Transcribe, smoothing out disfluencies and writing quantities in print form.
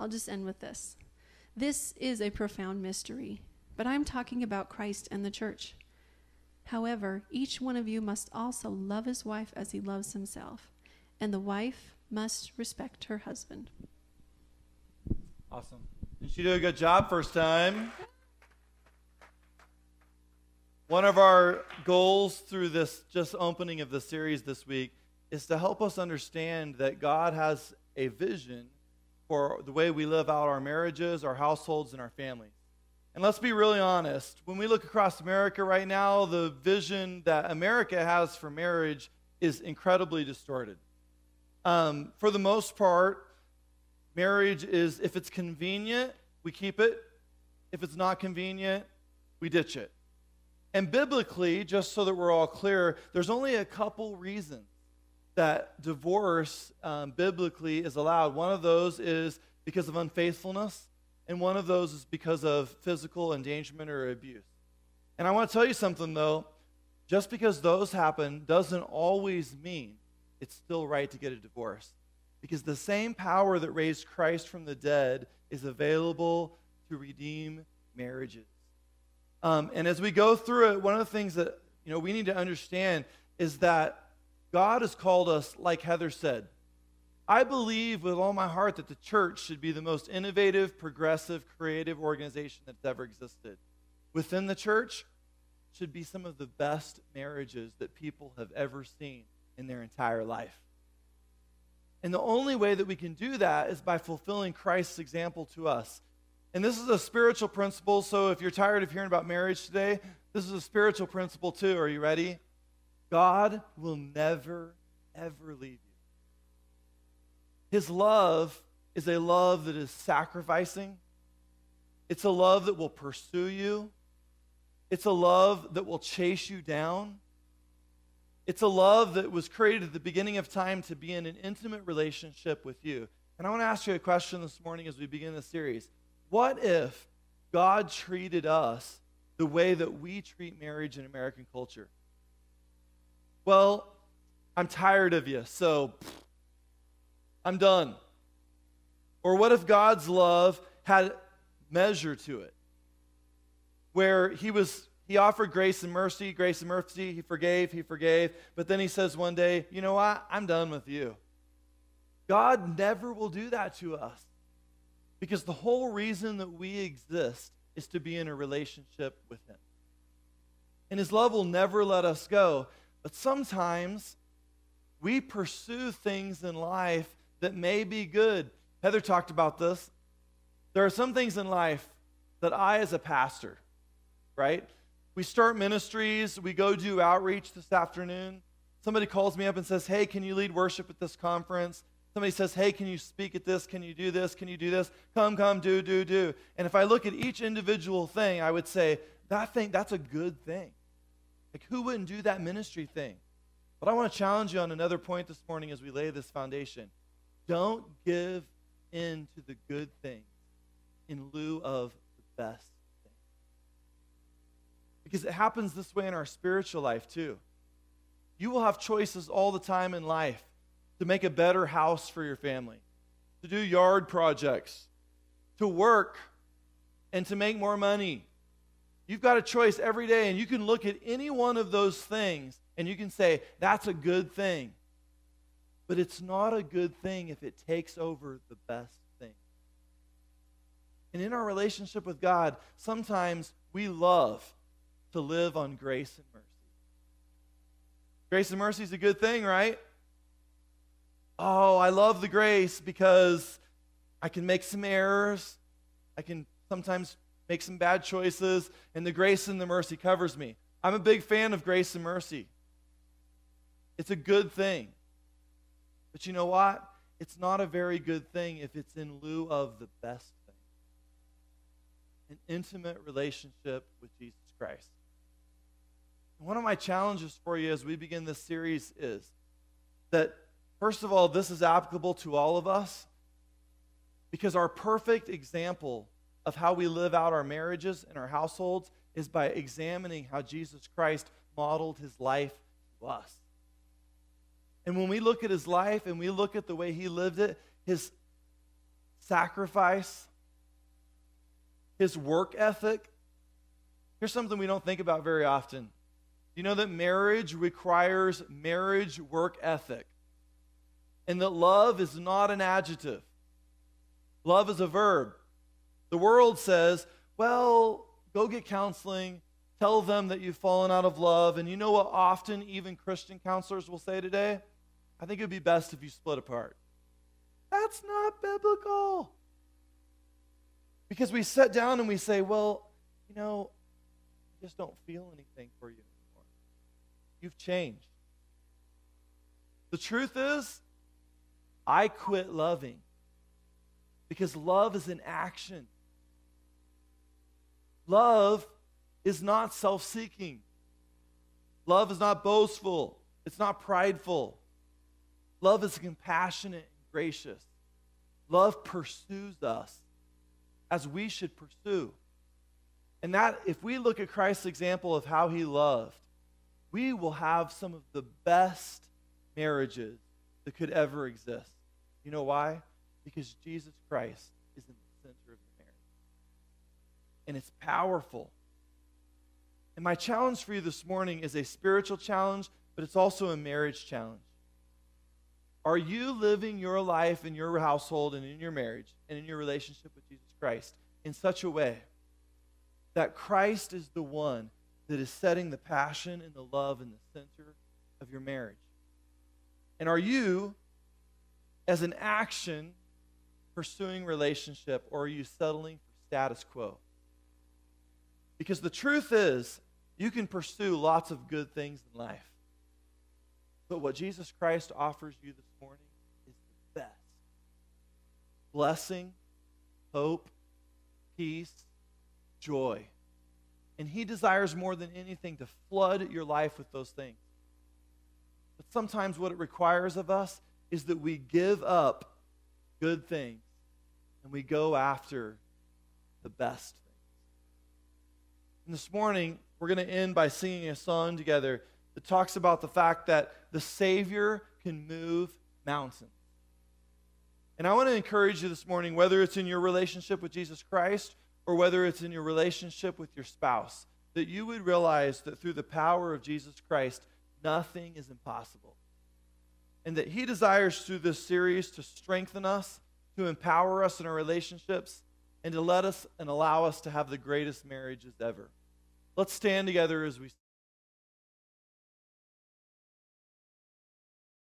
I'll just end with this. This is a profound mystery, but I'm talking about Christ and the church. However, each one of you must also love his wife as he loves himself, and the wife must respect her husband. Awesome. Did she do a good job first time? One of our goals through this just opening of the series this week is to help us understand that God has a vision for the way we live out our marriages, our households, and our families. And let's be really honest. When we look across America right now, the vision that America has for marriage is incredibly distorted. For the most part, marriage is, if it's convenient, we keep it. If it's not convenient, we ditch it. And biblically, just so that we're all clear, there's only a couple reasons that divorce biblically is allowed. One of those is because of unfaithfulness, and one of those is because of physical endangerment or abuse. And I want to tell you something, though. Just because those happen doesn't always mean it's still right to get a divorce. Because the same power that raised Christ from the dead is available to redeem marriages. And as we go through it, one of the things that we need to understand is that God has called us, like Heather said. I believe with all my heart that the church should be the most innovative, progressive, creative organization that's ever existed. Within the church should be some of the best marriages that people have ever seen in their entire life. And the only way that we can do that is by fulfilling Christ's example to us. And this is a spiritual principle, so if you're tired of hearing about marriage today, this is a spiritual principle too. Are you ready? God will never, ever leave you. His love is a love that is sacrificing. It's a love that will pursue you. It's a love that will chase you down. It's a love that was created at the beginning of time to be in an intimate relationship with you. And I want to ask you a question this morning as we begin this series. What if God treated us the way that we treat marriage in American culture? Well, I'm tired of you, so I'm done. Or what if God's love had measure to it? Where he offered grace and mercy, he forgave, but then he says one day, you know what? I'm done with you. God never will do that to us. Because the whole reason that we exist is to be in a relationship with him. And his love will never let us go. But sometimes we pursue things in life that may be good. Heather talked about this. There are some things in life that I, as a pastor, right? We start ministries, we go do outreach this afternoon. Somebody calls me up and says, hey, can you lead worship at this conference? Somebody says, hey, can you speak at this? Can you do this? Can you do this? Come, do. And if I look at each individual thing, I would say, that's a good thing. Like, who wouldn't do that ministry thing? But I want to challenge you on another point this morning as we lay this foundation. Don't give in to the good things in lieu of the best thing. Because it happens this way in our spiritual life too. You will have choices all the time in life to make a better house for your family, to do yard projects, to work, and to make more money. You've got a choice every day, and you can look at any one of those things, and you can say, that's a good thing. But it's not a good thing if it takes over the best thing. And in our relationship with God, sometimes we love to live on grace and mercy. Grace and mercy is a good thing, right? Oh, I love the grace because I can make some errors. I can sometimes make some bad choices, and the grace and the mercy covers me. I'm a big fan of grace and mercy. It's a good thing. But you know what? It's not a very good thing if it's in lieu of the best thing. An intimate relationship with Jesus Christ. And one of my challenges for you as we begin this series is that, first of all, this is applicable to all of us because our perfect example of how we live out our marriages and our households is by examining how Jesus Christ modeled his life to us. And when we look at his life and we look at the way he lived it, his sacrifice, his work ethic. Here's something we don't think about very often. You know that marriage requires marriage work ethic, and that love is not an adjective. Love is a verb. The world says, well, go get counseling, tell them that you've fallen out of love, and you know what often even Christian counselors will say today? I think it would be best if you split apart. That's not biblical. Because we sit down and we say, well, you know, I just don't feel anything for you anymore. You've changed. The truth is, I quit loving. Because love is an action. Love is not self-seeking. Love is not boastful. It's not prideful. Love is compassionate and gracious. Love pursues us as we should pursue. And that, if we look at Christ's example of how he loved, we will have some of the best marriages that could ever exist. You know why? Because Jesus Christ is in the center of the marriage. And it's powerful. And my challenge for you this morning is a spiritual challenge, but it's also a marriage challenge. Are you living your life in your household and in your marriage and in your relationship with Jesus Christ in such a way that Christ is the one that is setting the passion and the love in the center of your marriage? And are you, as an action, pursuing relationship, or are you settling for status quo? Because the truth is, you can pursue lots of good things in life. But what Jesus Christ offers you this morning is the best. Blessing, hope, peace, joy. And he desires more than anything to flood your life with those things. But sometimes what it requires of us is that we give up good things and we go after the best things. And this morning, we're going to end by singing a song together that talks about the fact that the Savior can move mountains. And I want to encourage you this morning, whether it's in your relationship with Jesus Christ or whether it's in your relationship with your spouse, that you would realize that through the power of Jesus Christ, nothing is impossible. And that he desires through this series to strengthen us, to empower us in our relationships, and to let us and allow us to have the greatest marriages ever. Let's stand together as we